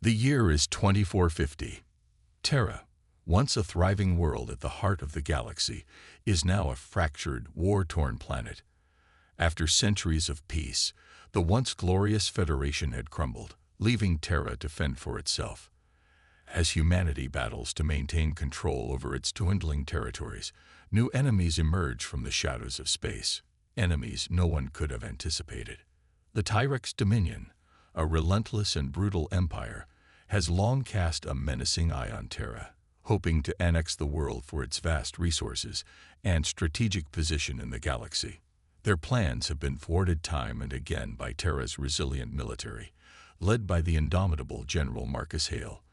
The year is 2450. Terra, once a thriving world at the heart of the galaxy, is now a fractured, war-torn planet. After centuries of peace, the once glorious Federation had crumbled, leaving Terra to fend for itself. As humanity battles to maintain control over its dwindling territories, new enemies emerge from the shadows of space, enemies no one could have anticipated. The Tyrex Dominion, a relentless and brutal empire, has long cast a menacing eye on Terra, hoping to annex the world for its vast resources and strategic position in the galaxy. Their plans have been thwarted time and again by Terra's resilient military, led by the indomitable General Marcus Hale.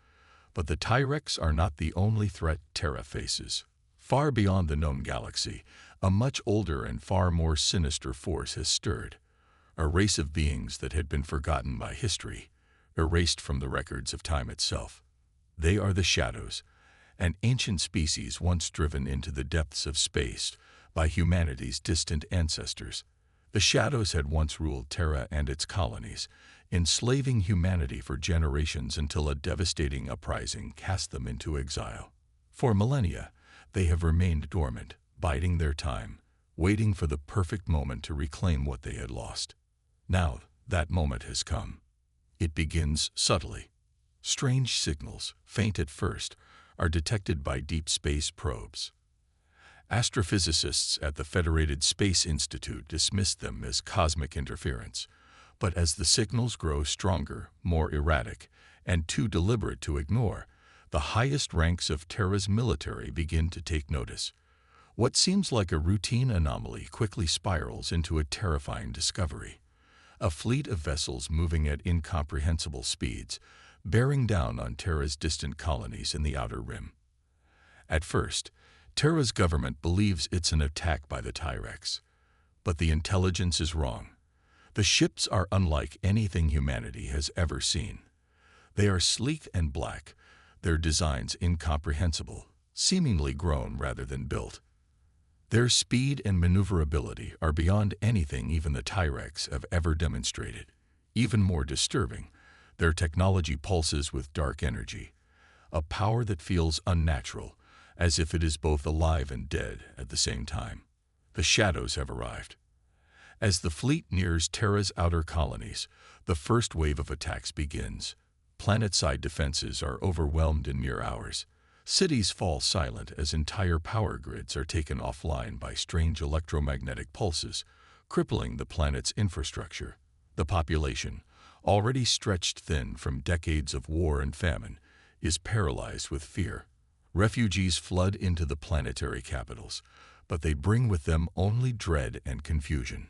But the Tyrex are not the only threat Terra faces. Far beyond the known galaxy, a much older and far more sinister force has stirred, a race of beings that had been forgotten by history, erased from the records of time itself. They are the Shadows, an ancient species once driven into the depths of space by humanity's distant ancestors. The Shadows had once ruled Terra and its colonies, enslaving humanity for generations until a devastating uprising cast them into exile. For millennia, they have remained dormant, biding their time, waiting for the perfect moment to reclaim what they had lost. Now, that moment has come. It begins subtly. Strange signals, faint at first, are detected by deep space probes. Astrophysicists at the Federated Space Institute dismissed them as cosmic interference, but as the signals grow stronger, more erratic, and too deliberate to ignore, the highest ranks of Terra's military begin to take notice. What seems like a routine anomaly quickly spirals into a terrifying discovery. A fleet of vessels moving at incomprehensible speeds, bearing down on Terra's distant colonies in the Outer Rim. At first, Terra's government believes it's an attack by the Tyrex, but the intelligence is wrong. The ships are unlike anything humanity has ever seen. They are sleek and black, their designs incomprehensible, seemingly grown rather than built. Their speed and maneuverability are beyond anything even the Tyrex have ever demonstrated. Even more disturbing, their technology pulses with dark energy, a power that feels unnatural, as if it is both alive and dead at the same time. The Shadows have arrived. As the fleet nears Terra's outer colonies, the first wave of attacks begins. Planet-side defenses are overwhelmed in mere hours. Cities fall silent as entire power grids are taken offline by strange electromagnetic pulses, crippling the planet's infrastructure. The population, already stretched thin from decades of war and famine, is paralyzed with fear. Refugees flood into the planetary capitals, but they bring with them only dread and confusion.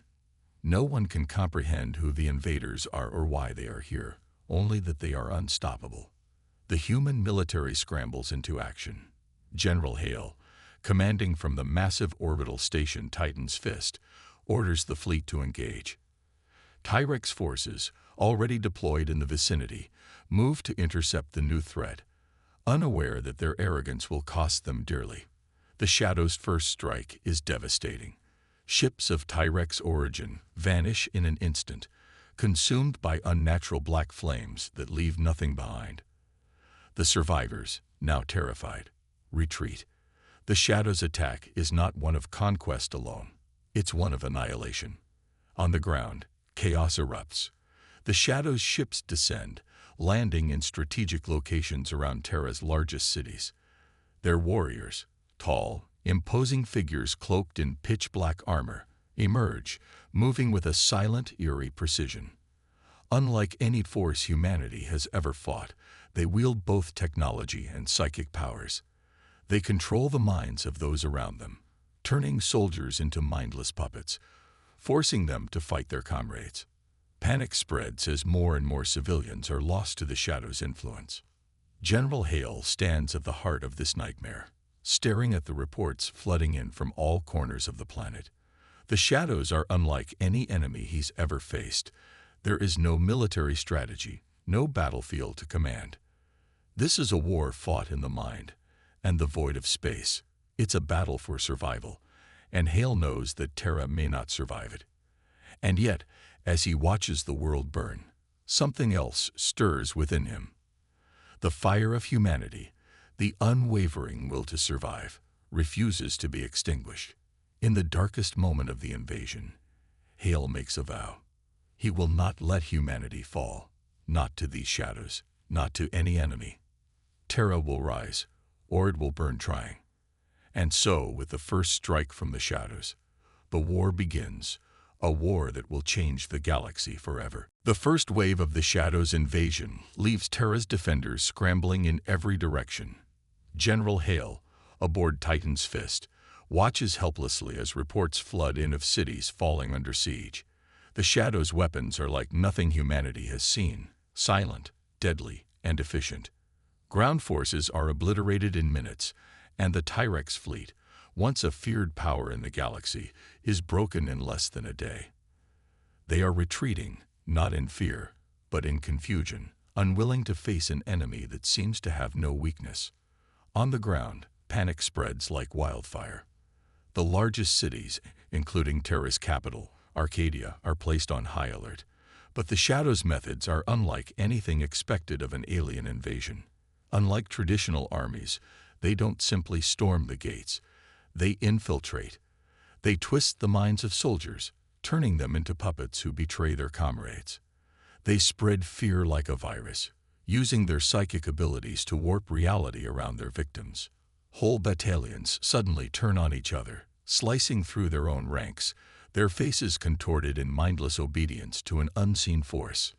No one can comprehend who the invaders are or why they are here, only that they are unstoppable. The human military scrambles into action. General Hale, commanding from the massive orbital station Titan's Fist, orders the fleet to engage. Tyrex forces, already deployed in the vicinity, move to intercept the new threat, unaware that their arrogance will cost them dearly. The Shadows' first strike is devastating. Ships of Tyrex origin vanish in an instant, consumed by unnatural black flames that leave nothing behind. The survivors, now terrified, retreat. The Shadows' attack is not one of conquest alone. It's one of annihilation. On the ground, chaos erupts. The Shadows' ships descend, landing in strategic locations around Terra's largest cities. Their warriors, tall, imposing figures cloaked in pitch-black armor, emerge, moving with a silent, eerie precision. Unlike any force humanity has ever fought, they wield both technology and psychic powers. They control the minds of those around them, turning soldiers into mindless puppets, forcing them to fight their comrades. Panic spreads as more and more civilians are lost to the Shadows' influence. General Hale stands at the heart of this nightmare, staring at the reports flooding in from all corners of the planet. The Shadows are unlike any enemy he's ever faced. There is no military strategy, no battlefield to command. This is a war fought in the mind and the void of space. It's a battle for survival, and Hale knows that Terra may not survive it. And yet, as he watches the world burn, something else stirs within him. The fire of humanity, the unwavering will to survive, refuses to be extinguished. In the darkest moment of the invasion, Hale makes a vow. He will not let humanity fall, not to these shadows, not to any enemy. Terra will rise, or it will burn trying. And so, with the first strike from the shadows, the war begins, a war that will change the galaxy forever. The first wave of the Shadows' invasion leaves Terra's defenders scrambling in every direction. General Hale, aboard Titan's Fist, watches helplessly as reports flood in of cities falling under siege. The Shadows' weapons are like nothing humanity has seen, silent, deadly, and efficient. Ground forces are obliterated in minutes, and the Tyrex fleet, once a feared power in the galaxy, is broken in less than a day. They are retreating, not in fear, but in confusion, unwilling to face an enemy that seems to have no weakness. On the ground, panic spreads like wildfire. The largest cities, including Terra's capital, Arcadia, are placed on high alert, but the Shadows' methods are unlike anything expected of an alien invasion. Unlike traditional armies, they don't simply storm the gates. They infiltrate. They twist the minds of soldiers, turning them into puppets who betray their comrades. They spread fear like a virus, using their psychic abilities to warp reality around their victims. Whole battalions suddenly turn on each other, slicing through their own ranks, their faces contorted in mindless obedience to an unseen force.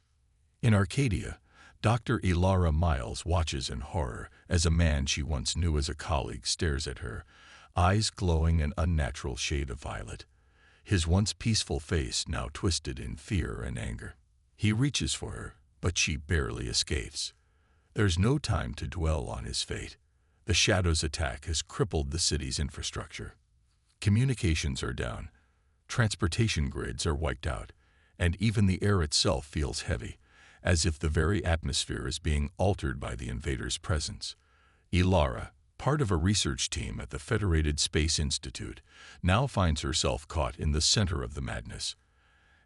In Arcadia, Dr. Ilara Miles watches in horror as a man she once knew as a colleague stares at her, eyes glowing an unnatural shade of violet. His once peaceful face now twisted in fear and anger. He reaches for her, but she barely escapes. There's no time to dwell on his fate. The Shadows' attack has crippled the city's infrastructure. Communications are down, transportation grids are wiped out, and even the air itself feels heavy, as if the very atmosphere is being altered by the invaders' presence. Ilara, part of a research team at the Federated Space Institute, now finds herself caught in the center of the madness.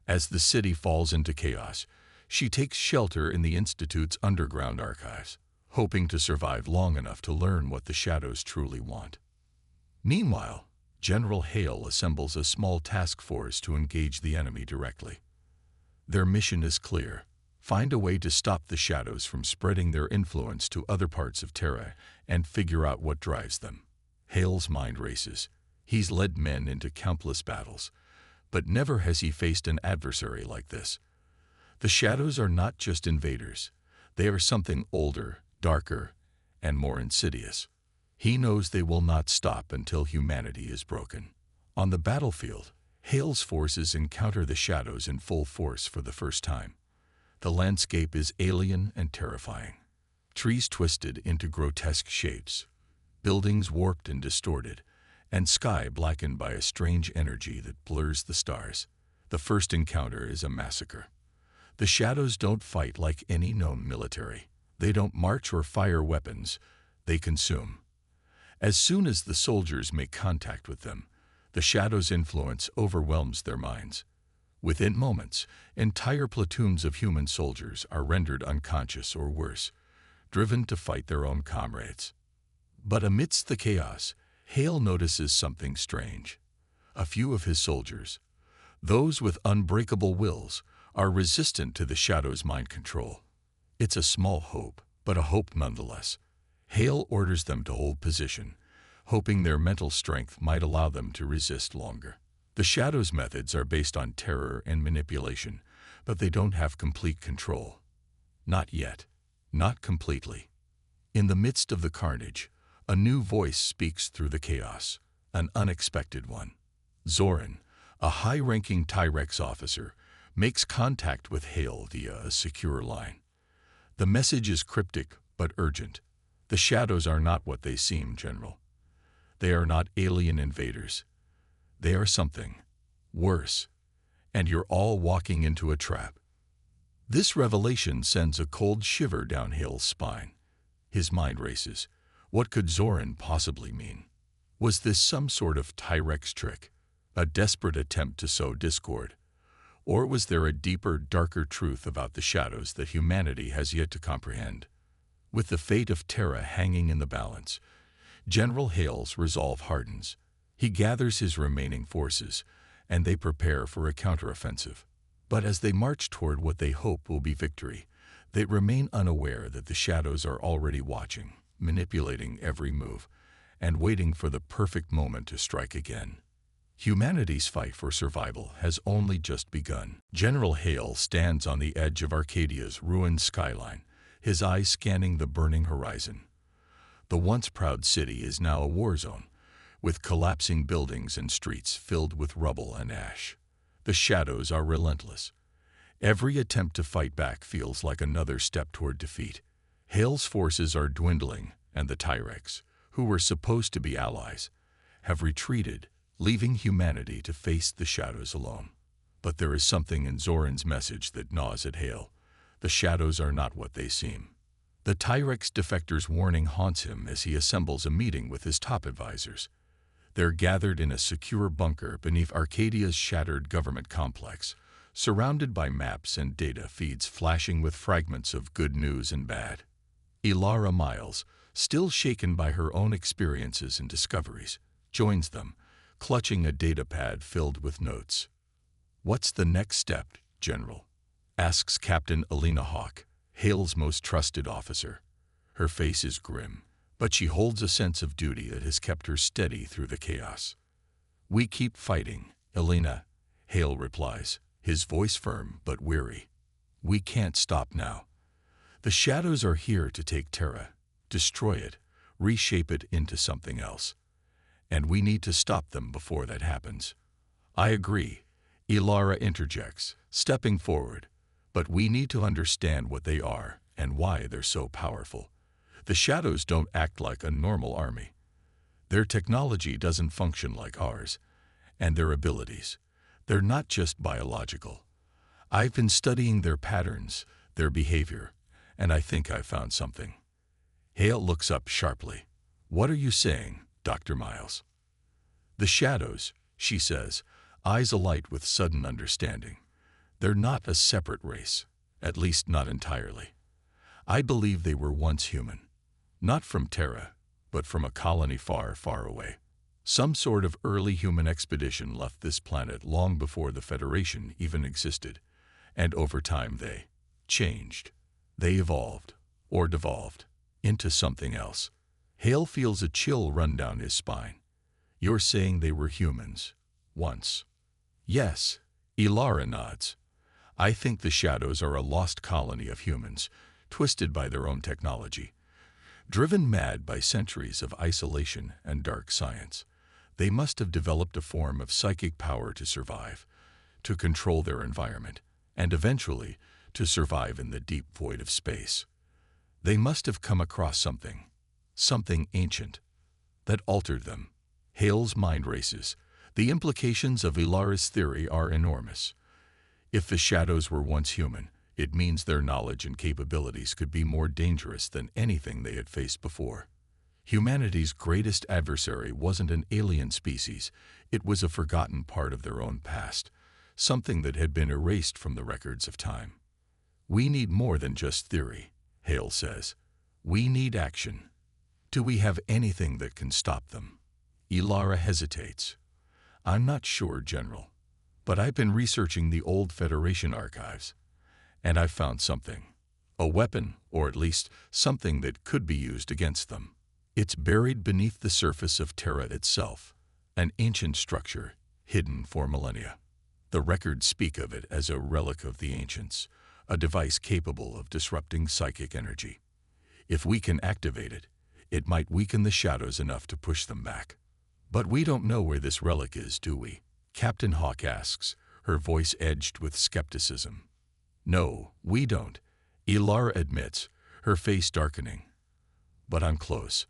As the city falls into chaos, she takes shelter in the Institute's underground archives, hoping to survive long enough to learn what the Shadows truly want. Meanwhile, General Hale assembles a small task force to engage the enemy directly. Their mission is clear: find a way to stop the Shadows from spreading their influence to other parts of Terra and figure out what drives them. Hale's mind races. He's led men into countless battles, but never has he faced an adversary like this. The Shadows are not just invaders. They are something older, darker, and more insidious. He knows they will not stop until humanity is broken. On the battlefield, Hale's forces encounter the Shadows in full force for the first time. The landscape is alien and terrifying. Trees twisted into grotesque shapes, buildings warped and distorted, and sky blackened by a strange energy that blurs the stars. The first encounter is a massacre. The Shadows don't fight like any known military. They don't march or fire weapons. They consume. As soon as the soldiers make contact with them, the Shadows' influence overwhelms their minds. Within moments, entire platoons of human soldiers are rendered unconscious or worse, driven to fight their own comrades. But amidst the chaos, Hale notices something strange. A few of his soldiers, those with unbreakable wills, are resistant to the Shadows' mind control. It's a small hope, but a hope nonetheless. Hale orders them to hold position, hoping their mental strength might allow them to resist longer. The Shadows' methods are based on terror and manipulation, but they don't have complete control. Not yet. Not completely. In the midst of the carnage, a new voice speaks through the chaos, an unexpected one. Zoran, a high-ranking Tyrex officer, makes contact with Hale via a secure line. The message is cryptic but urgent. The Shadows are not what they seem, General. They are not alien invaders. They are something worse, and you're all walking into a trap. This revelation sends a cold shiver down Hale's spine. His mind races. What could Zoran possibly mean? Was this some sort of Tyrex trick, a desperate attempt to sow discord? Or was there a deeper, darker truth about the Shadows that humanity has yet to comprehend? With the fate of Terra hanging in the balance, General Hale's resolve hardens. He gathers his remaining forces, and they prepare for a counteroffensive. But as they march toward what they hope will be victory, they remain unaware that the shadows are already watching, manipulating every move, and waiting for the perfect moment to strike again. Humanity's fight for survival has only just begun. General Hale stands on the edge of Arcadia's ruined skyline, his eyes scanning the burning horizon. The once proud city is now a war zone, with collapsing buildings and streets filled with rubble and ash. The shadows are relentless. Every attempt to fight back feels like another step toward defeat. Hale's forces are dwindling, and the Tyrex, who were supposed to be allies, have retreated, leaving humanity to face the shadows alone. But there is something in Zoran's message that gnaws at Hale. The shadows are not what they seem. The Tyrex defector's warning haunts him as he assembles a meeting with his top advisors. They're gathered in a secure bunker beneath Arcadia's shattered government complex, surrounded by maps and data feeds flashing with fragments of good news and bad. Ilara Miles, still shaken by her own experiences and discoveries, joins them, clutching a datapad filled with notes. "What's the next step, General?" asks Captain Alina Hawk, Hale's most trusted officer. Her face is grim, but she holds a sense of duty that has kept her steady through the chaos. "We keep fighting, Alina," Hale replies, his voice firm but weary. "We can't stop now. The shadows are here to take Terra, destroy it, reshape it into something else. And we need to stop them before that happens." "I agree," Ilara interjects, stepping forward. "But we need to understand what they are and why they're so powerful. The shadows don't act like a normal army. Their technology doesn't function like ours, and their abilities, they're not just biological. I've been studying their patterns, their behavior, and I think I found something." Hale looks up sharply. "What are you saying, Dr. Miles?" "The shadows," she says, eyes alight with sudden understanding. "They're not a separate race, at least not entirely. I believe they were once human. Not from Terra, but from a colony far, far away. Some sort of early human expedition left this planet long before the Federation even existed, and over time they changed. They evolved, or devolved, into something else." Hale feels a chill run down his spine. "You're saying they were humans, once?" "Yes," Ilara nods. "I think the shadows are a lost colony of humans, twisted by their own technology. Driven mad by centuries of isolation and dark science, they must have developed a form of psychic power to survive, to control their environment, and eventually to survive in the deep void of space. They must have come across something ancient, that altered them." Hale's mind races. The implications of Ilara's theory are enormous. If the shadows were once human, it means their knowledge and capabilities could be more dangerous than anything they had faced before. Humanity's greatest adversary wasn't an alien species, it was a forgotten part of their own past, something that had been erased from the records of time. "We need more than just theory," Hale says. "We need action. Do we have anything that can stop them?" Ilara hesitates. "I'm not sure, General, but I've been researching the old Federation archives, and I've found something. A weapon, or at least something that could be used against them. It's buried beneath the surface of Terra itself, an ancient structure hidden for millennia. The records speak of it as a relic of the ancients, a device capable of disrupting psychic energy. If we can activate it, it might weaken the shadows enough to push them back. But we don't know where this relic is, do we?" Captain Hawk asks, her voice edged with skepticism. "No, we don't," Ilara admits, her face darkening. "But I'm close.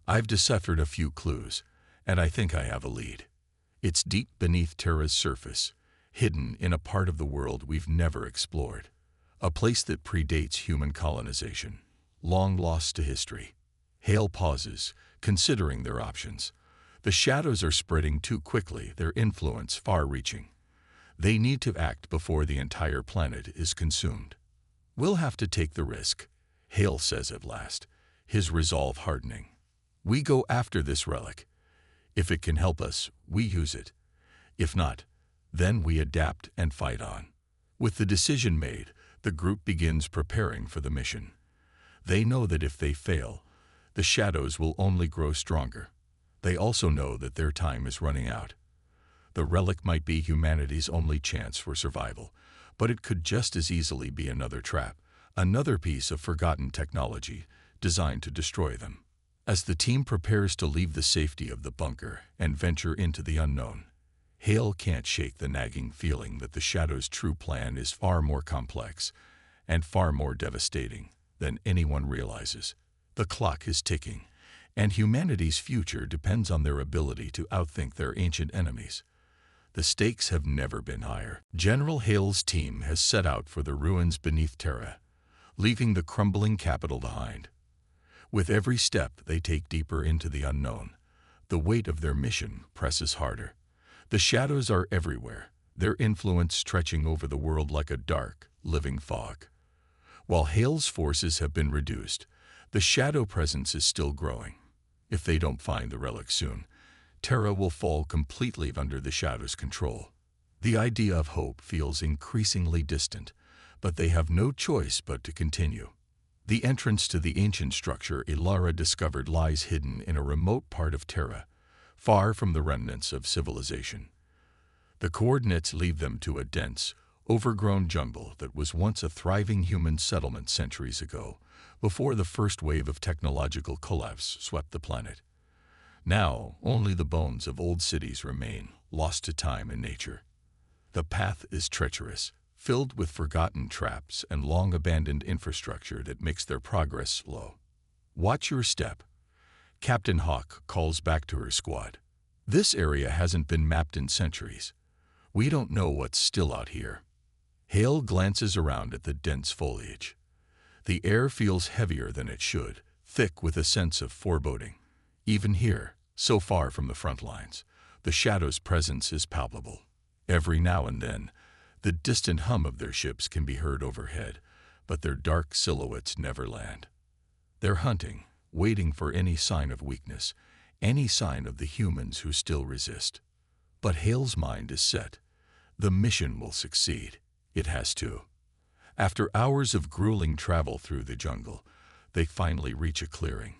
I've deciphered a few clues, and I think I have a lead. It's deep beneath Terra's surface, hidden in a part of the world we've never explored. A place that predates human colonization, long lost to history." Hale pauses, considering their options. The shadows are spreading too quickly, their influence far-reaching. They need to act before the entire planet is consumed. "We'll have to take the risk," Hale says at last, his resolve hardening. "We go after this relic. If it can help us, we use it. If not, then we adapt and fight on." With the decision made, the group begins preparing for the mission. They know that if they fail, the shadows will only grow stronger. They also know that their time is running out. The relic might be humanity's only chance for survival, but it could just as easily be another trap, another piece of forgotten technology designed to destroy them. As the team prepares to leave the safety of the bunker and venture into the unknown, Hale can't shake the nagging feeling that the Shadow's true plan is far more complex and far more devastating than anyone realizes. The clock is ticking, and humanity's future depends on their ability to outthink their ancient enemies. The stakes have never been higher. General Hale's team has set out for the ruins beneath Terra, leaving the crumbling capital behind. With every step they take deeper into the unknown, the weight of their mission presses harder. The shadows are everywhere, their influence stretching over the world like a dark, living fog. While Hale's forces have been reduced, the shadow presence is still growing. If they don't find the relic soon, Terra will fall completely under the shadow's control. The idea of hope feels increasingly distant, but they have no choice but to continue. The entrance to the ancient structure Ilara discovered lies hidden in a remote part of Terra, far from the remnants of civilization. The coordinates lead them to a dense, overgrown jungle that was once a thriving human settlement centuries ago, before the first wave of technological collapse swept the planet. Now, only the bones of old cities remain, lost to time and nature. The path is treacherous, filled with forgotten traps and long-abandoned infrastructure that makes their progress slow. "Watch your step," Captain Hawk calls back to her squad. "This area hasn't been mapped in centuries. We don't know what's still out here." Hale glances around at the dense foliage. The air feels heavier than it should, thick with a sense of foreboding. Even here, so far from the front lines, the shadow's presence is palpable. Every now and then, the distant hum of their ships can be heard overhead, but their dark silhouettes never land. They're hunting, waiting for any sign of weakness, any sign of the humans who still resist. But Hale's mind is set. The mission will succeed. It has to. After hours of grueling travel through the jungle, they finally reach a clearing.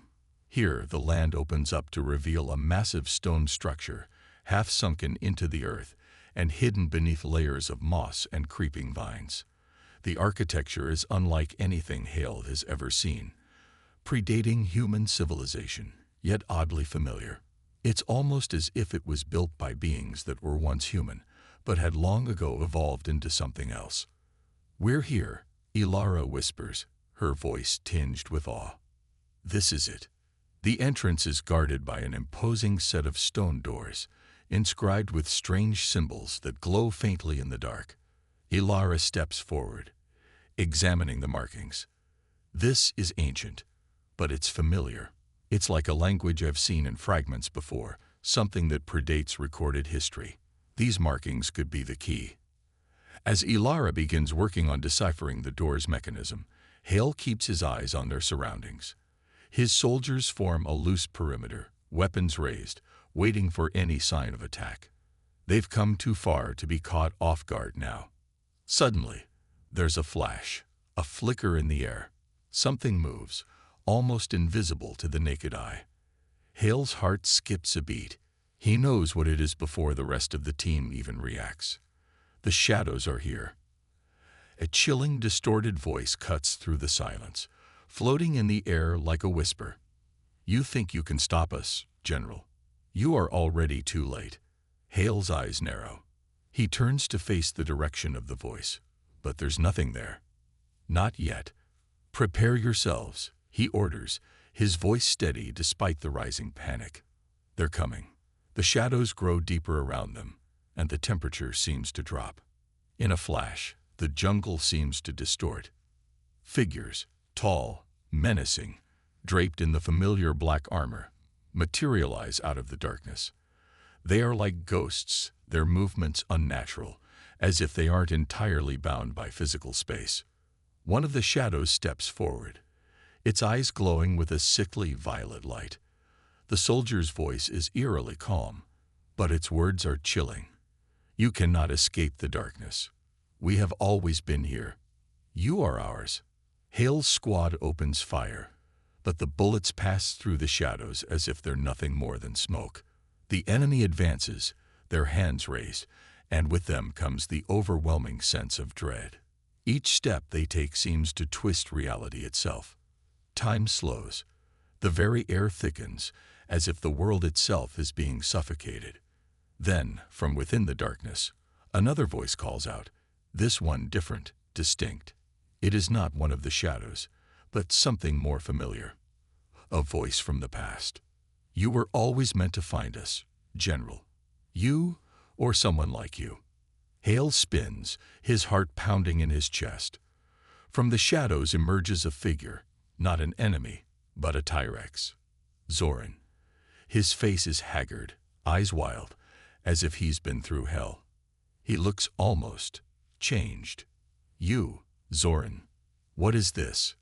Here, the land opens up to reveal a massive stone structure, half sunken into the earth and hidden beneath layers of moss and creeping vines. The architecture is unlike anything Hale has ever seen, predating human civilization, yet oddly familiar. It's almost as if it was built by beings that were once human, but had long ago evolved into something else. "We're here," Ilara whispers, her voice tinged with awe. This is it. The entrance is guarded by an imposing set of stone doors, inscribed with strange symbols that glow faintly in the dark. Ilara steps forward, examining the markings. This is ancient, but it's familiar. It's like a language I've seen in fragments before, something that predates recorded history. These markings could be the key. As Ilara begins working on deciphering the door's mechanism, Hale keeps his eyes on their surroundings. His soldiers form a loose perimeter, weapons raised, waiting for any sign of attack. They've come too far to be caught off guard now. Suddenly, there's a flash, a flicker in the air. Something moves, almost invisible to the naked eye. Hale's heart skips a beat. He knows what it is before the rest of the team even reacts. The shadows are here. A chilling, distorted voice cuts through the silence, floating in the air like a whisper. "You think you can stop us, General? You are already too late." Hale's eyes narrow. He turns to face the direction of the voice, but there's nothing there. "Not yet. Prepare yourselves," he orders, his voice steady despite the rising panic. They're coming. The shadows grow deeper around them, and the temperature seems to drop. In a flash, the jungle seems to distort. Figures, tall, menacing, draped in the familiar black armor, materialize out of the darkness. They are like ghosts, their movements unnatural, as if they aren't entirely bound by physical space. One of the shadows steps forward. its eyes glowing with a sickly violet light. The soldier's voice is eerily calm, but its words are chilling. You cannot escape the darkness. We have always been here. You are ours. Hale's squad opens fire, but the bullets pass through the shadows as if they're nothing more than smoke. The enemy advances, their hands raised, and with them comes the overwhelming sense of dread. Each step they take seems to twist reality itself. Time slows. The very air thickens, as if the world itself is being suffocated. Then, from within the darkness, another voice calls out, this one different, distinct. It is not one of the shadows, but something more familiar. A voice from the past. You were always meant to find us, General. You, or someone like you. Hale spins, his heart pounding in his chest. From the shadows emerges a figure, not an enemy, but a T-Rex. Zoran. His face is haggard, eyes wild, as if he's been through hell. He looks almost changed. You, Zoran. What is this?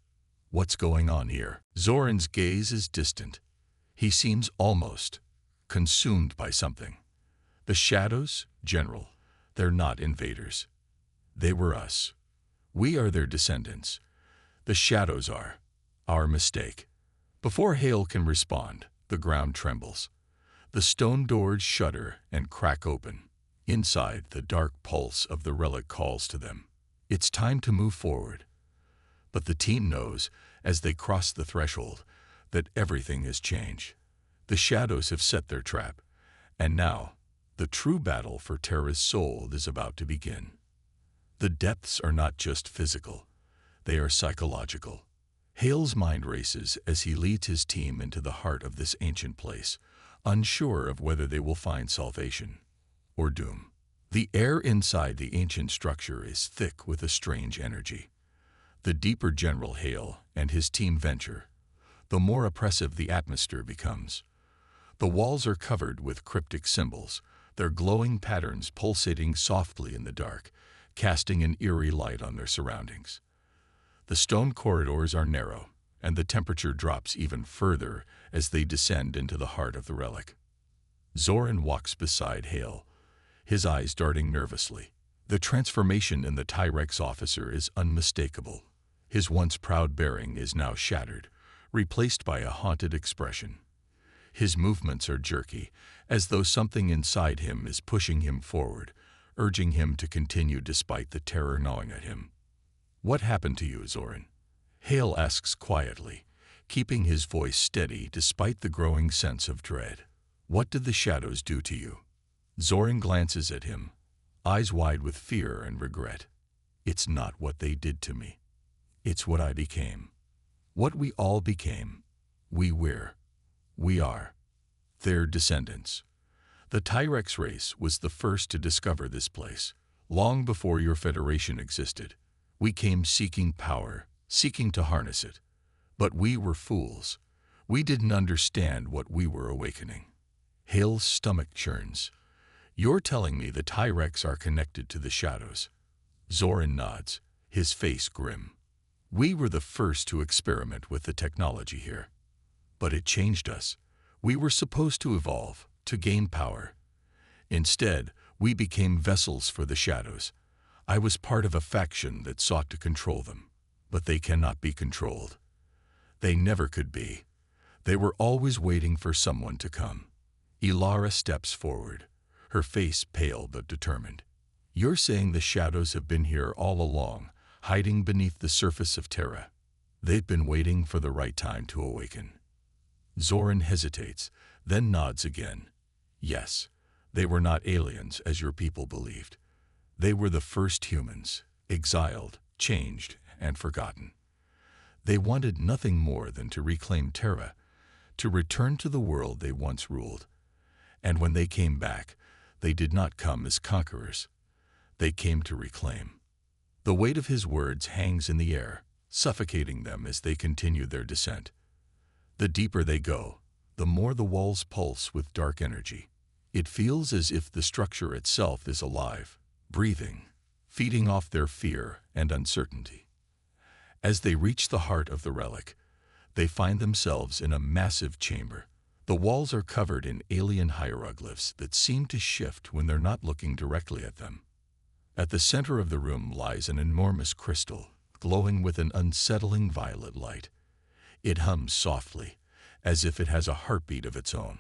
What's going on here? Zoran's gaze is distant. He seems almost consumed by something. The shadows, General, they're not invaders. They were us. We are their descendants. The shadows are our mistake. Before Hale can respond, the ground trembles. The stone doors shudder and crack open. Inside, the dark pulse of the relic calls to them. It's time to move forward. But the team knows, as they cross the threshold, that everything has changed. The shadows have set their trap, and now, the true battle for Terra's soul is about to begin. The depths are not just physical, they are psychological. Hale's mind races as he leads his team into the heart of this ancient place, unsure of whether they will find salvation or doom. The air inside the ancient structure is thick with a strange energy. The deeper General Hale and his team venture, the more oppressive the atmosphere becomes. The walls are covered with cryptic symbols, their glowing patterns pulsating softly in the dark, casting an eerie light on their surroundings. The stone corridors are narrow, and the temperature drops even further as they descend into the heart of the relic. Zoran walks beside Hale, his eyes darting nervously. The transformation in the T-Rex officer is unmistakable. His once proud bearing is now shattered, replaced by a haunted expression. His movements are jerky, as though something inside him is pushing him forward, urging him to continue despite the terror gnawing at him. What happened to you, Zoran? Hale asks quietly, keeping his voice steady despite the growing sense of dread. What did the shadows do to you? Zoran glances at him, eyes wide with fear and regret. It's not what they did to me. It's what I became. What we all became. We are their descendants. The T-Rex race was the first to discover this place, long before your Federation existed. We came seeking power, seeking to harness it. But we were fools. We didn't understand what we were awakening. Hale's stomach churns. You're telling me the T-Rex are connected to the shadows? Zoran nods, his face grim. We were the first to experiment with the technology here. But it changed us. We were supposed to evolve, to gain power. Instead, we became vessels for the shadows. I was part of a faction that sought to control them. But they cannot be controlled. They never could be. They were always waiting for someone to come. Ilara steps forward, her face pale but determined. You're saying the shadows have been here all along, hiding beneath the surface of Terra. They've been waiting for the right time to awaken. Zoran hesitates, then nods again. Yes, they were not aliens as your people believed. They were the first humans, exiled, changed, and forgotten. They wanted nothing more than to reclaim Terra, to return to the world they once ruled. And when they came back, they did not come as conquerors. They came to reclaim. The weight of his words hangs in the air, suffocating them as they continue their descent. The deeper they go, the more the walls pulse with dark energy. It feels as if the structure itself is alive, breathing, feeding off their fear and uncertainty. As they reach the heart of the relic, They find themselves in a massive chamber. The walls are covered in alien hieroglyphs that seem to shift when they're not looking directly at them. At the center of the room lies an enormous crystal, glowing with an unsettling violet light. It hums softly, as if it has a heartbeat of its own.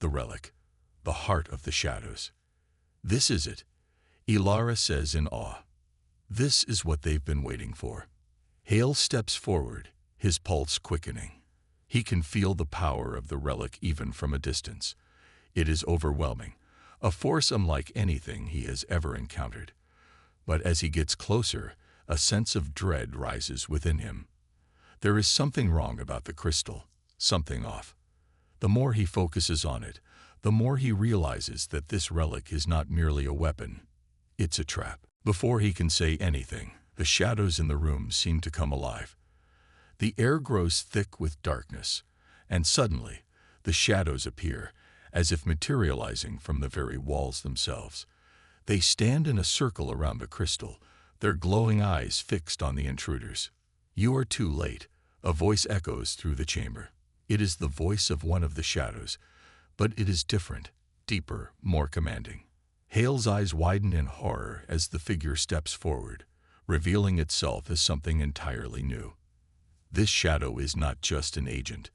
The relic, the heart of the shadows. This is it, Ilara says in awe. This is what they've been waiting for. Hale steps forward, his pulse quickening. He can feel the power of the relic even from a distance. It is overwhelming, a force unlike anything he has ever encountered. But as he gets closer, a sense of dread rises within him. There is something wrong about the crystal, something off. The more he focuses on it, the more he realizes that this relic is not merely a weapon. It's a trap. Before he can say anything, the shadows in the room seem to come alive. The air grows thick with darkness, and suddenly, the shadows appear, as if materializing from the very walls themselves. They stand in a circle around the crystal, their glowing eyes fixed on the intruders. "You are too late," a voice echoes through the chamber. It is the voice of one of the shadows, but it is different, deeper, more commanding. Hale's eyes widen in horror as the figure steps forward, revealing itself as something entirely new. This shadow is not just an agent.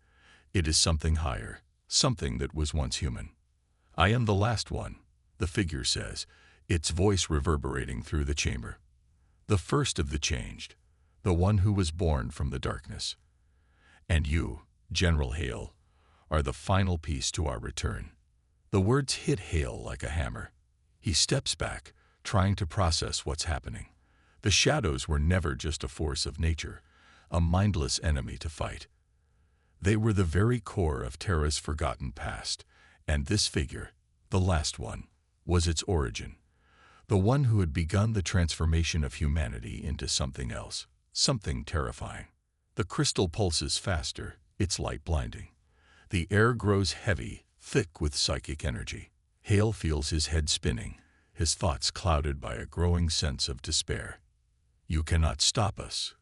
It is something higher, something that was once human. "I am the last one," the figure says, its voice reverberating through the chamber. "The first of the changed, the one who was born from the darkness. And you, General Hale, are the final piece to our return." The words hit Hale like a hammer. He steps back, trying to process what's happening. The shadows were never just a force of nature, a mindless enemy to fight. They were the very core of Terra's forgotten past, and this figure, the last one, was its origin. The one who had begun the transformation of humanity into something else, something terrifying. The crystal pulses faster, its light blinding. The air grows heavy, thick with psychic energy. Hale feels his head spinning, his thoughts clouded by a growing sense of despair. "You cannot stop us,"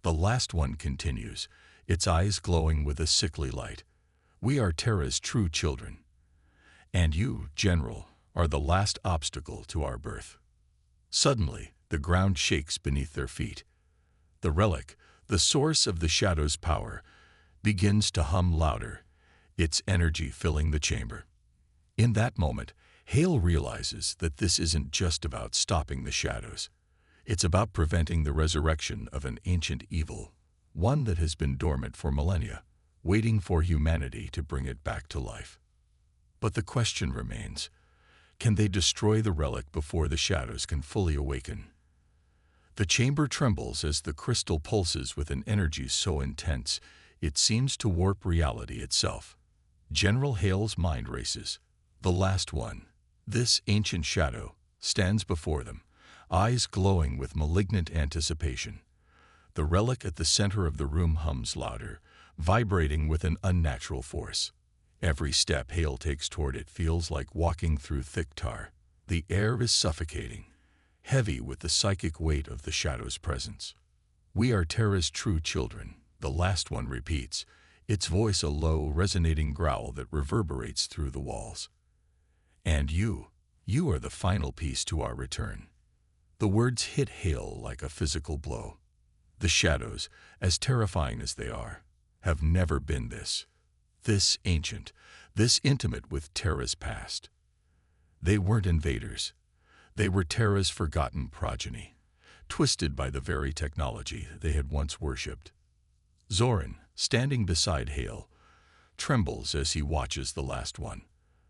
the last one continues, its eyes glowing with a sickly light. "We are Terra's true children. And you, General, are the last obstacle to our birth." Suddenly, the ground shakes beneath their feet. The relic, the source of the shadow's power, begins to hum louder, its energy filling the chamber. In that moment, Hale realizes that this isn't just about stopping the shadows. It's about preventing the resurrection of an ancient evil, one that has been dormant for millennia, waiting for humanity to bring it back to life. But the question remains, can they destroy the relic before the shadows can fully awaken? The chamber trembles as the crystal pulses with an energy so intense it seems to warp reality itself. General Hale's mind races. The last one, this ancient shadow, stands before them, eyes glowing with malignant anticipation. The relic at the center of the room hums louder, vibrating with an unnatural force. Every step Hale takes toward it feels like walking through thick tar. The air is suffocating, heavy with the psychic weight of the shadow's presence. "We are Terra's true children," the last one repeats, its voice a low, resonating growl that reverberates through the walls. "And you are the final piece to our return." The words hit Hale like a physical blow. The shadows, as terrifying as they are, have never been this ancient, this intimate with Terra's past. They weren't invaders. They were Terra's forgotten progeny, twisted by the very technology they had once worshipped. Zoran, standing beside Hale, trembles as he watches the last one,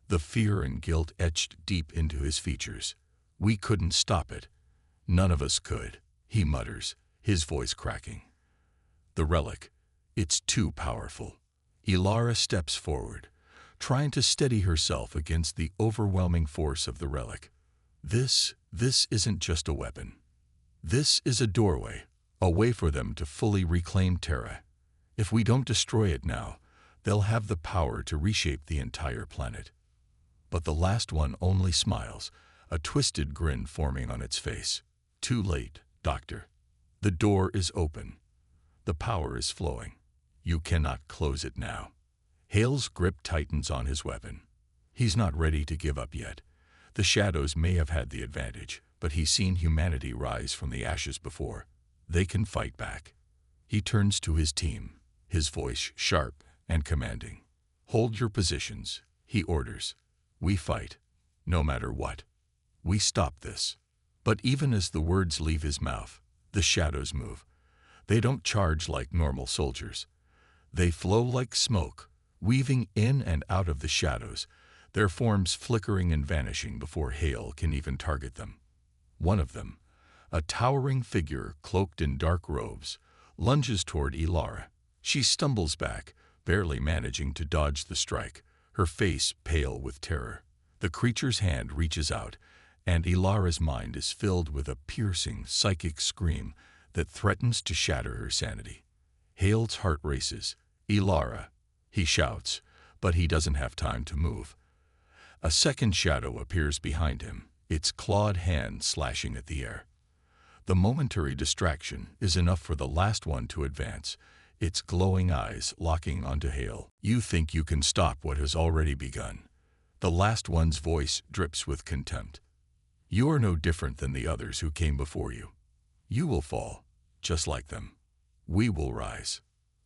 the fear and guilt etched deep into his features. "We couldn't stop it. None of us could," he mutters, his voice cracking. "The relic, it's too powerful." Ilara steps forward, trying to steady herself against the overwhelming force of the relic. This isn't just a weapon. This is a doorway, a way for them to fully reclaim Terra. If we don't destroy it now, they'll have the power to reshape the entire planet. But the last one only smiles, a twisted grin forming on its face. "Too late, Doctor. The door is open. The power is flowing. You cannot close it now. Hale's grip tightens on his weapon. He's not ready to give up yet. The shadows may have had the advantage, but he's seen humanity rise from the ashes before. They can fight back. He turns to his team, his voice sharp and commanding. Hold your positions, he orders. We fight, no matter what. We stop this. But even as the words leave his mouth, the shadows move. They don't charge like normal soldiers. They flow like smoke, weaving in and out of the shadows, their forms flickering and vanishing before Hale can even target them. One of them, a towering figure cloaked in dark robes, lunges toward Ilara. She stumbles back, barely managing to dodge the strike, her face pale with terror. The creature's hand reaches out, and Ilara's mind is filled with a piercing, psychic scream that threatens to shatter her sanity. Hale's heart races. Ilara, he shouts, but he doesn't have time to move. A second shadow appears behind him, its clawed hand slashing at the air. The momentary distraction is enough for the last one to advance, its glowing eyes locking onto Hale. You think you can stop what has already begun. The last one's voice drips with contempt. You are no different than the others who came before you. You will fall, just like them. We will rise.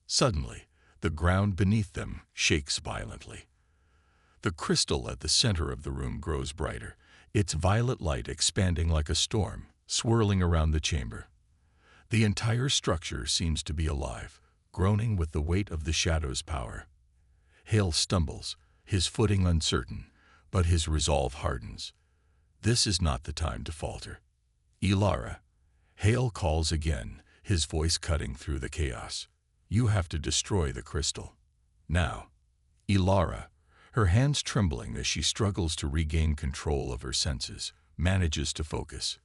Suddenly, the ground beneath them shakes violently. The crystal at the center of the room grows brighter, its violet light expanding like a storm, swirling around the chamber. The entire structure seems to be alive, groaning with the weight of the shadow's power. Hale stumbles, his footing uncertain, but his resolve hardens. This is not the time to falter. Ilara, Hale calls again, his voice cutting through the chaos. You have to destroy the crystal. Now. Ilara, her hands trembling as she struggles to regain control of her senses, manages to focus.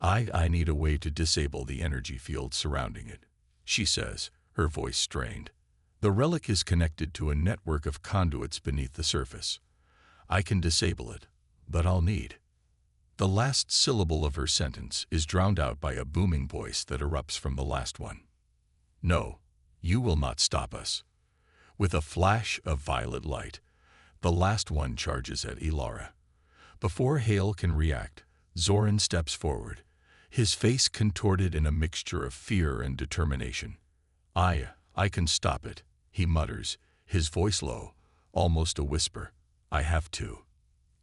I need a way to disable the energy field surrounding it, she says, her voice strained. The relic is connected to a network of conduits beneath the surface. I can disable it, but I'll need. The last syllable of her sentence is drowned out by a booming voice that erupts from the last one. No, you will not stop us. With a flash of violet light, the last one charges at Ilara. Before Hale can react, Zoran steps forward, his face contorted in a mixture of fear and determination. I can stop it, he mutters, his voice low, almost a whisper. I have to.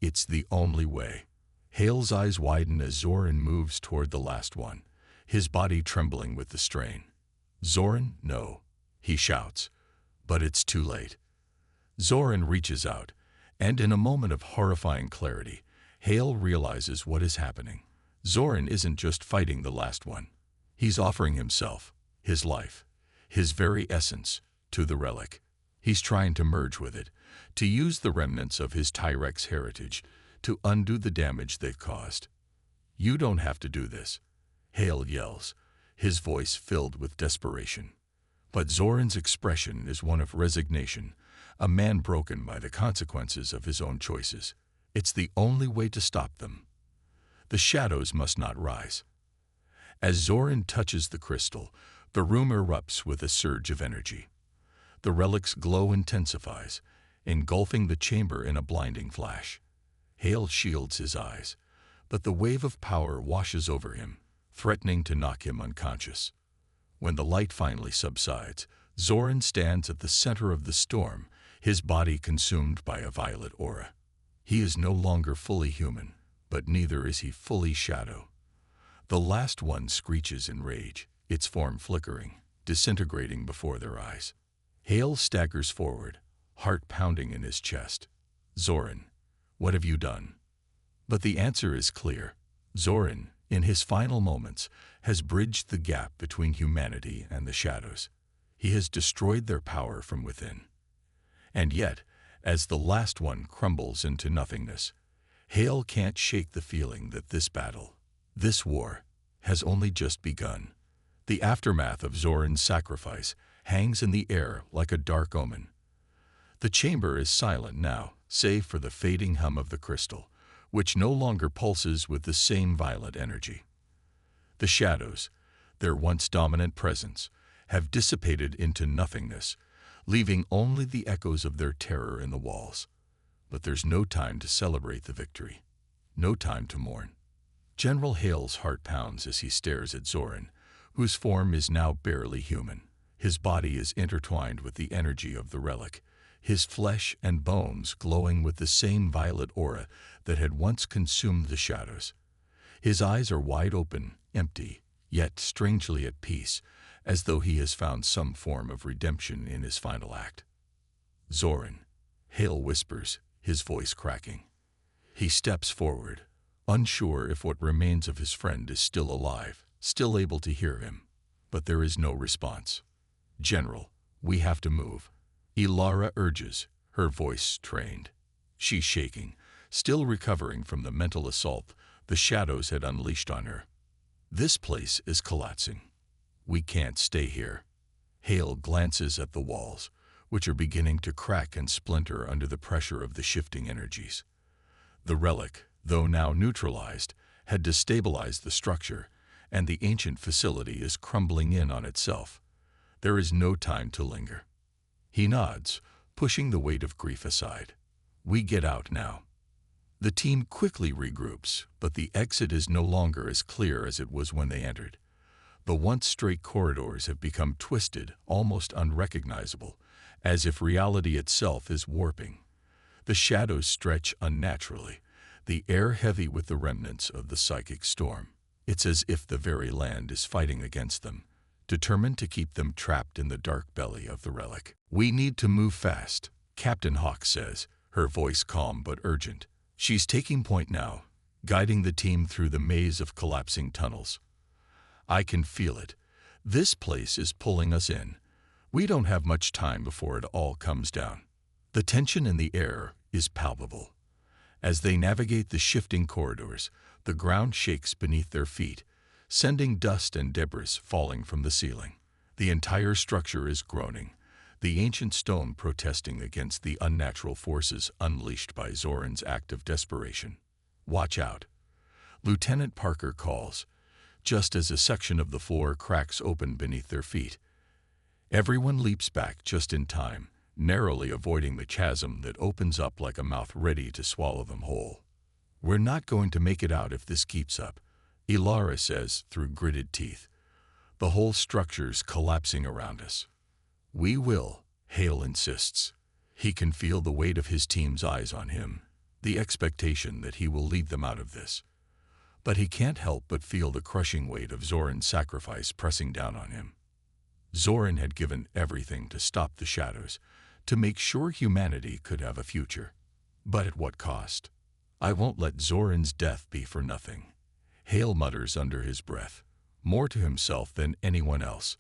It's the only way. Hale's eyes widen as Zoran moves toward the last one, his body trembling with the strain. Zoran, no, he shouts, but it's too late. Zoran reaches out, and in a moment of horrifying clarity, Hale realizes what is happening. Zoran isn't just fighting the last one. He's offering himself, his life, his very essence, to the relic. He's trying to merge with it, to use the remnants of his Tyrex heritage to undo the damage they've caused. You don't have to do this, Hale yells, his voice filled with desperation. But Zoran's expression is one of resignation, a man broken by the consequences of his own choices. It's the only way to stop them. The shadows must not rise. As Zoran touches the crystal, the room erupts with a surge of energy. The relic's glow intensifies, engulfing the chamber in a blinding flash. Hale shields his eyes, but the wave of power washes over him, threatening to knock him unconscious. When the light finally subsides, Zoran stands at the center of the storm, his body consumed by a violet aura. He is no longer fully human, but neither is he fully shadow. The last one screeches in rage, its form flickering, disintegrating before their eyes. Hale staggers forward, heart pounding in his chest. Zoran, what have you done? But the answer is clear. Zoran, in his final moments, has bridged the gap between humanity and the shadows. He has destroyed their power from within. And yet, as the last one crumbles into nothingness, Hale can't shake the feeling that this battle, this war, has only just begun. The aftermath of Zoran's sacrifice hangs in the air like a dark omen. The chamber is silent now, save for the fading hum of the crystal, which no longer pulses with the same violent energy. The shadows, their once dominant presence, have dissipated into nothingness, leaving only the echoes of their terror in the walls. But there's no time to celebrate the victory. No time to mourn. General Hale's heart pounds as he stares at Zoran, whose form is now barely human. His body is intertwined with the energy of the relic, his flesh and bones glowing with the same violet aura that had once consumed the shadows. His eyes are wide open, empty, yet strangely at peace, as though he has found some form of redemption in his final act. Zoran, Hale whispers, his voice cracking. He steps forward, unsure if what remains of his friend is still alive, still able to hear him. But there is no response. General, we have to move. Ilara urges, her voice strained. She's shaking, still recovering from the mental assault the shadows had unleashed on her. This place is collapsing. We can't stay here. Hale glances at the walls, which are beginning to crack and splinter under the pressure of the shifting energies. The relic, though now neutralized, had destabilized the structure, and the ancient facility is crumbling in on itself. There is no time to linger. He nods, pushing the weight of grief aside. We get out now. The team quickly regroups, but the exit is no longer as clear as it was when they entered. The once straight corridors have become twisted, almost unrecognizable, as if reality itself is warping. The shadows stretch unnaturally, the air heavy with the remnants of the psychic storm. It's as if the very land is fighting against them, determined to keep them trapped in the dark belly of the relic. We need to move fast, Captain Hawk says, her voice calm but urgent. She's taking point now, guiding the team through the maze of collapsing tunnels. I can feel it. This place is pulling us in. We don't have much time before it all comes down. The tension in the air is palpable. As they navigate the shifting corridors, the ground shakes beneath their feet, sending dust and debris falling from the ceiling. The entire structure is groaning, the ancient stone protesting against the unnatural forces unleashed by Zoran's act of desperation. Watch out. Lieutenant Parker calls, just as a section of the floor cracks open beneath their feet. Everyone leaps back just in time, narrowly avoiding the chasm that opens up like a mouth ready to swallow them whole. We're not going to make it out if this keeps up, Ilara says through gritted teeth. The whole structure's collapsing around us. We will, Hale insists. He can feel the weight of his team's eyes on him, the expectation that he will lead them out of this. But he can't help but feel the crushing weight of Zoran's sacrifice pressing down on him. Zoran had given everything to stop the shadows, to make sure humanity could have a future. But at what cost? I won't let Zoran's death be for nothing, Hale mutters under his breath, more to himself than anyone else.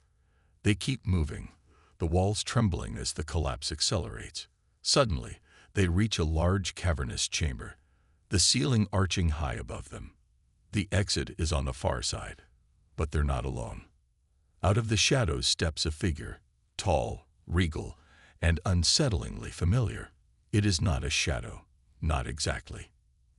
They keep moving, the walls trembling as the collapse accelerates. Suddenly, they reach a large cavernous chamber, the ceiling arching high above them. The exit is on the far side, but they're not alone. Out of the shadows steps a figure, tall, regal, and unsettlingly familiar. It is not a shadow, not exactly.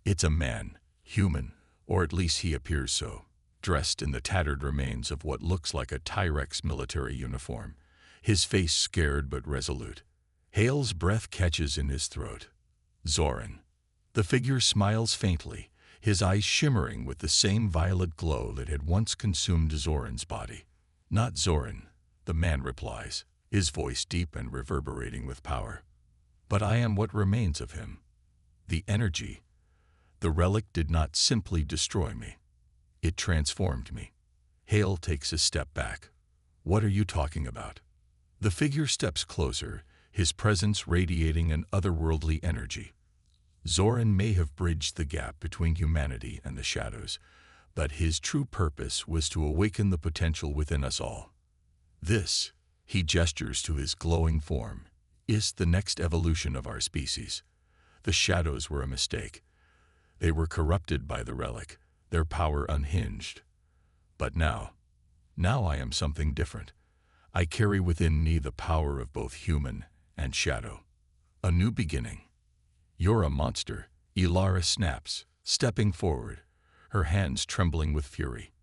It's a man, human, or at least he appears so, dressed in the tattered remains of what looks like a Tyrex military uniform, his face scared but resolute. Hale's breath catches in his throat. Zoran. The figure smiles faintly, his eyes shimmering with the same violet glow that had once consumed Zoran's body. Not Zoran, the man replies, his voice deep and reverberating with power. But I am what remains of him. The energy. The relic did not simply destroy me. It transformed me. Hale takes a step back. What are you talking about? The figure steps closer, his presence radiating an otherworldly energy. Zoran may have bridged the gap between humanity and the shadows, but his true purpose was to awaken the potential within us all. This, he gestures to his glowing form, is the next evolution of our species. The shadows were a mistake. They were corrupted by the relic, their power unhinged. But now I am something different. I carry within me the power of both human and shadow. A new beginning. You're a monster, Ilara snaps, stepping forward, her hands trembling with fury.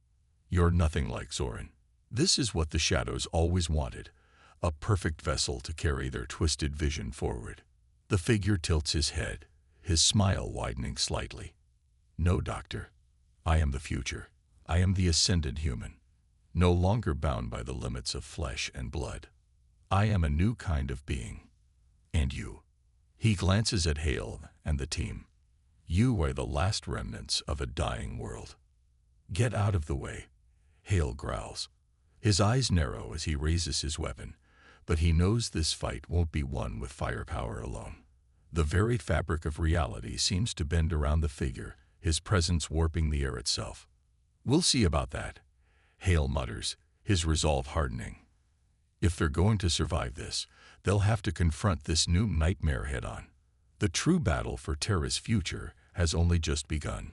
You're nothing like Zoran. This is what the shadows always wanted, a perfect vessel to carry their twisted vision forward. The figure tilts his head, his smile widening slightly. No, Doctor. I am the future. I am the ascended human, no longer bound by the limits of flesh and blood. I am a new kind of being. And you. He glances at Hale and the team. You are the last remnants of a dying world. Get out of the way, Hale growls. His eyes narrow as he raises his weapon, but he knows this fight won't be won with firepower alone. The very fabric of reality seems to bend around the figure, his presence warping the air itself. We'll see about that, Hale mutters, his resolve hardening. If they're going to survive this, they'll have to confront this new nightmare head-on. The true battle for Terra's future has only just begun.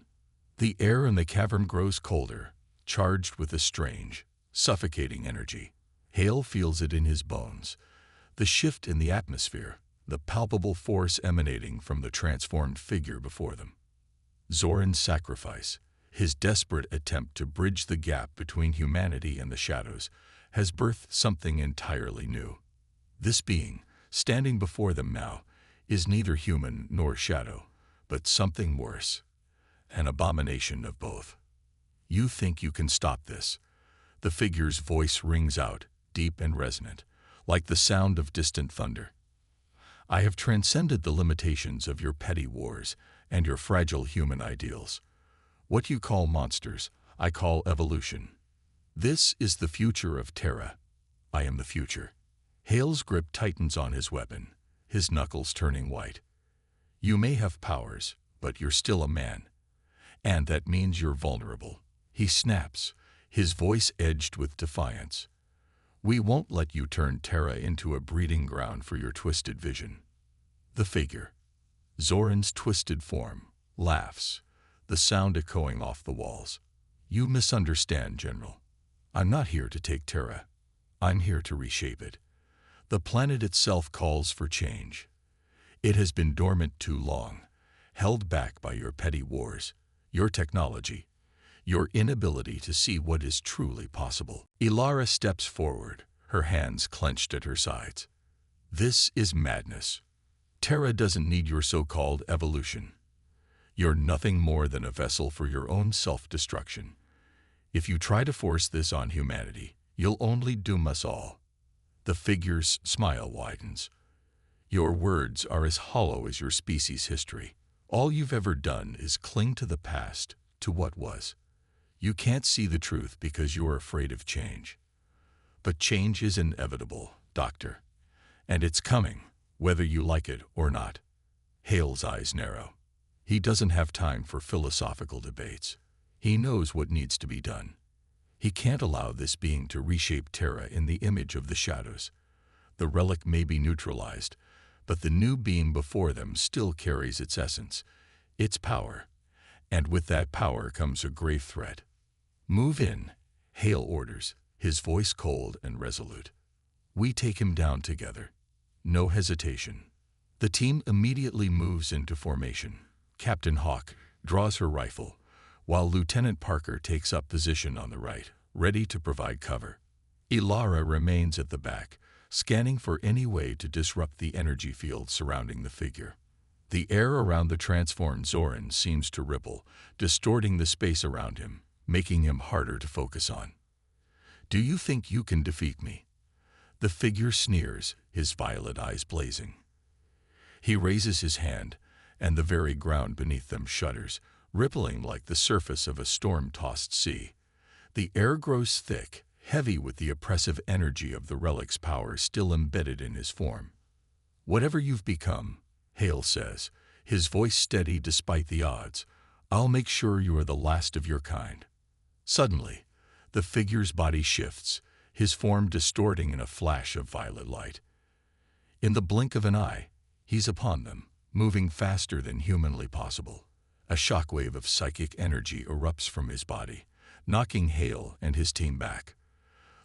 The air in the cavern grows colder, charged with a strange, suffocating energy. Hale feels it in his bones. The shift in the atmosphere, the palpable force emanating from the transformed figure before them. Zoran's sacrifice, his desperate attempt to bridge the gap between humanity and the shadows, has birthed something entirely new. This being, standing before them now, is neither human nor shadow, but something worse, an abomination of both. You think you can stop this? The figure's voice rings out, deep and resonant, like the sound of distant thunder. I have transcended the limitations of your petty wars and your fragile human ideals. What you call monsters, I call evolution. This is the future of Terra. I am the future. Hale's grip tightens on his weapon, his knuckles turning white. You may have powers, but you're still a man. And that means you're vulnerable. He snaps, his voice edged with defiance. We won't let you turn Terra into a breeding ground for your twisted vision. The figure, Zoran's twisted form, laughs, the sound echoing off the walls. You misunderstand, General. I'm not here to take Terra. I'm here to reshape it. The planet itself calls for change. It has been dormant too long, held back by your petty wars, your technology, your inability to see what is truly possible. Ilara steps forward, her hands clenched at her sides. This is madness. Terra doesn't need your so-called evolution. You're nothing more than a vessel for your own self-destruction. If you try to force this on humanity, you'll only doom us all. The figure's smile widens. Your words are as hollow as your species' history. All you've ever done is cling to the past, to what was. You can't see the truth because you're afraid of change. But change is inevitable, Doctor. And it's coming, whether you like it or not. Hale's eyes narrow. He doesn't have time for philosophical debates. He knows what needs to be done. He can't allow this being to reshape Terra in the image of the shadows. The relic may be neutralized, but the new being before them still carries its essence, its power. And with that power comes a grave threat. Move in, Hale orders, his voice cold and resolute. We take him down together. No hesitation. The team immediately moves into formation. Captain Hawk draws her rifle, while Lieutenant Parker takes up position on the right, ready to provide cover. Ilara remains at the back, scanning for any way to disrupt the energy field surrounding the figure. The air around the transformed Zoran seems to ripple, distorting the space around him, making him harder to focus on. Do you think you can defeat me? The figure sneers, his violet eyes blazing. He raises his hand, and the very ground beneath them shudders, rippling like the surface of a storm-tossed sea. The air grows thick, heavy with the oppressive energy of the relic's power still embedded in his form. Whatever you've become, Hale says, his voice steady despite the odds, I'll make sure you are the last of your kind. Suddenly, the figure's body shifts, his form distorting in a flash of violet light. In the blink of an eye, he's upon them, moving faster than humanly possible. A shockwave of psychic energy erupts from his body, knocking Hale and his team back.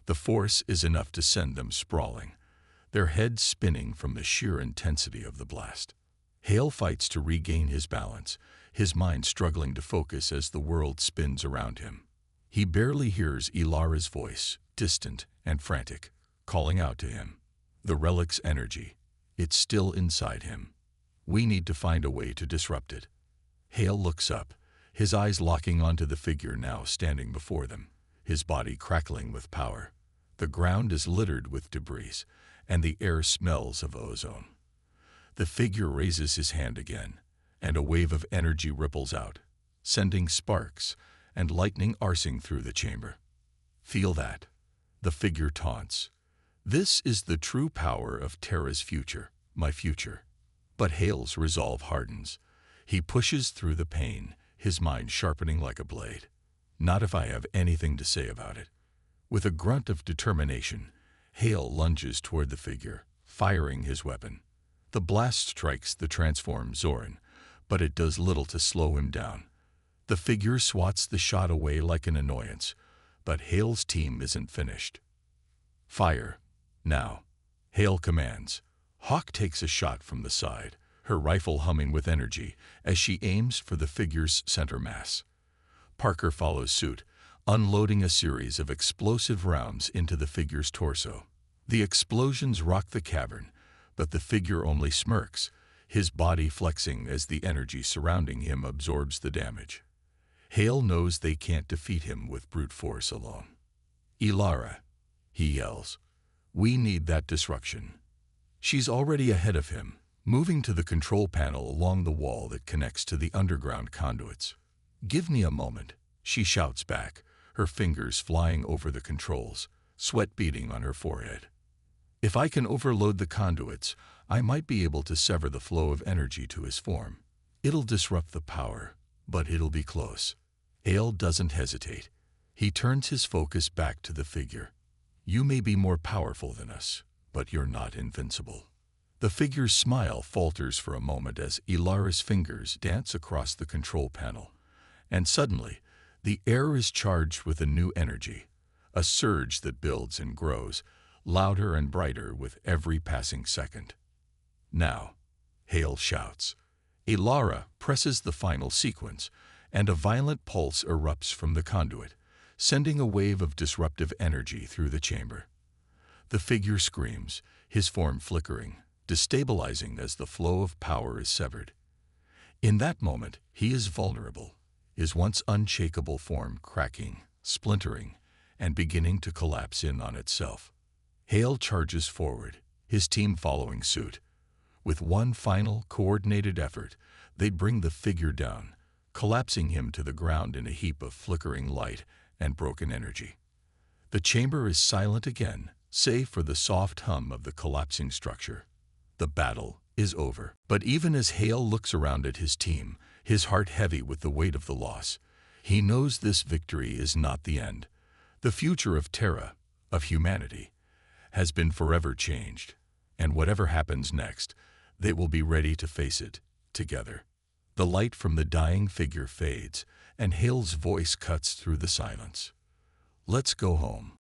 The force is enough to send them sprawling, their heads spinning from the sheer intensity of the blast. Hale fights to regain his balance, his mind struggling to focus as the world spins around him. He barely hears Ilara's voice, distant and frantic, calling out to him. The relic's energy, it's still inside him. We need to find a way to disrupt it. Hale looks up, his eyes locking onto the figure now standing before them, his body crackling with power. The ground is littered with debris, and the air smells of ozone. The figure raises his hand again, and a wave of energy ripples out, sending sparks and lightning arcing through the chamber. Feel that? The figure taunts. This is the true power of Terra's future, my future. But Hale's resolve hardens. He pushes through the pain, his mind sharpening like a blade. Not if I have anything to say about it. With a grunt of determination, Hale lunges toward the figure, firing his weapon. The blast strikes the transformed Zoran, but it does little to slow him down. The figure swats the shot away like an annoyance, but Hale's team isn't finished. Fire. Now. Hale commands. Hawk takes a shot from the side, her rifle humming with energy as she aims for the figure's center mass. Parker follows suit, unloading a series of explosive rounds into the figure's torso. The explosions rock the cavern, but the figure only smirks, his body flexing as the energy surrounding him absorbs the damage. Hale knows they can't defeat him with brute force alone. Ilara, he yells. We need that destruction. She's already ahead of him, moving to the control panel along the wall that connects to the underground conduits. Give me a moment, she shouts back, her fingers flying over the controls, sweat beading on her forehead. If I can overload the conduits, I might be able to sever the flow of energy to his form. It'll disrupt the power, but it'll be close. Hale doesn't hesitate. He turns his focus back to the figure. You may be more powerful than us, but you're not invincible. The figure's smile falters for a moment as Ilara's fingers dance across the control panel. And suddenly, the air is charged with a new energy, a surge that builds and grows, louder and brighter with every passing second. Now, Hale shouts. Ilara presses the final sequence, and a violent pulse erupts from the conduit, sending a wave of disruptive energy through the chamber. The figure screams, his form flickering, destabilizing as the flow of power is severed. In that moment, he is vulnerable, his once unshakable form cracking, splintering, and beginning to collapse in on itself. Hale charges forward, his team following suit. With one final, coordinated effort, they bring the figure down, collapsing him to the ground in a heap of flickering light and broken energy. The chamber is silent again, save for the soft hum of the collapsing structure. The battle is over. But even as Hale looks around at his team, his heart heavy with the weight of the loss, he knows this victory is not the end. The future of Terra, of humanity, has been forever changed, and whatever happens next, they will be ready to face it together. The light from the dying figure fades, and Hale's voice cuts through the silence. Let's go home.